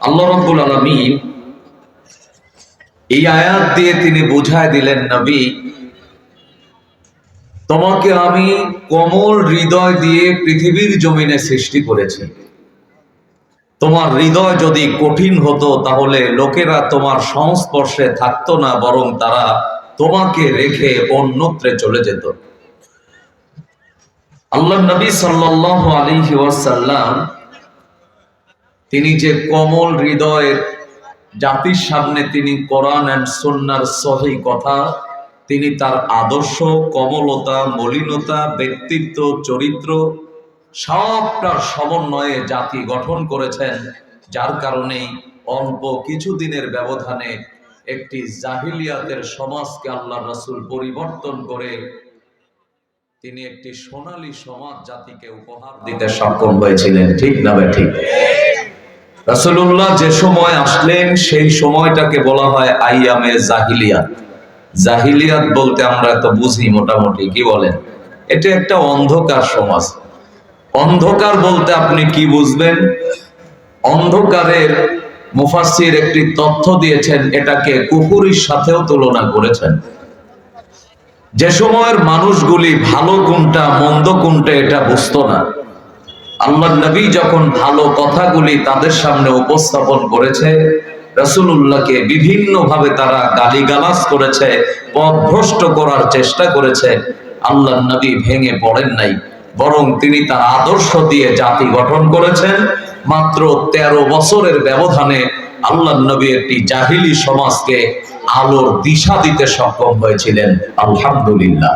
আল্লাহ রাব্বুল আলামিন এই আয়াত দিয়ে তিনি বুঝায় দিলেন, নবী, তোমাকে আমি কোমল হৃদয় দিয়ে পৃথিবীর জমিনে সৃষ্টি করেছি। তোমার হৃদয় যদি কঠিন হতো তাহলে লোকেরা তোমার সংস্পর্শে থাকতো না, বরং তারা তোমাকে রেখে অন্যত্রে চলে যেত। আল্লাহ নবী সাল্লাল্লাহু আলাইহি ওয়াসাল্লাম তিনি যে কোমল হৃদয়ের জাতির সামনে তিনি কোরআন এন্ড সুন্নাহর সহিহ কথা, তিনি তার আদর্শ, কমলতা, মলিনতা, ব্যক্তিত্ব, চরিত্র সবটার সমন্বয়ে জাতি গঠন করেছেন, যার কারণেই অল্প কিছুদিনের ব্যবধানে একটি জাহিলিয়াতের সমাজকে আল্লাহ রাসূল পরিবর্তন করে তিনি একটি সোনালী সমাজ জাতিকে উপহার দিতে সক্ষম হয়েছিলেন। ঠিক না ঠিক? রাসূলুল্লাহ যে সময় আসলেন সেই সময়টাকে বলা হয় আইয়ামে জাহিলিয়াত। জাহিলিয়াত বলতে আমরা তো বুঝি মোটামুটি, কি বলেন? এটা একটা অন্ধকার সমাজ। অন্ধকার বলতে আপনি কি বুঝবেন? অন্ধকারের মুফাসসির একটি তথ্য দিয়েছেন, এটাকে কুফরির সাথেও তুলনা করেছেন। যে সময়ের মানুষগুলি ভালো কোনটা মন্দ কোনটা এটা বুঝতো না, আল্লাহর নবী যখন ভালো কথাগুলি তাদের সামনে উপস্থাপন করেছে, রাসূলুল্লাহকে বিভিন্ন ভাবে তারা গালিগালাজ করেছে, পথভ্রষ্ট করার চেষ্টা করেছে, আল্লাহর নবী ভেঙে পড়েন নাই, বরং তিনি তার আদর্শ দিয়ে জাতি গঠন করেছেন। মাত্র 13 বছরের ব্যবধানে আল্লাহর নবী একটি জাহিলি সমাজকে আলোর দিশা দিতে সক্ষম হয়েছিলেন। আলহামদুলিল্লাহ।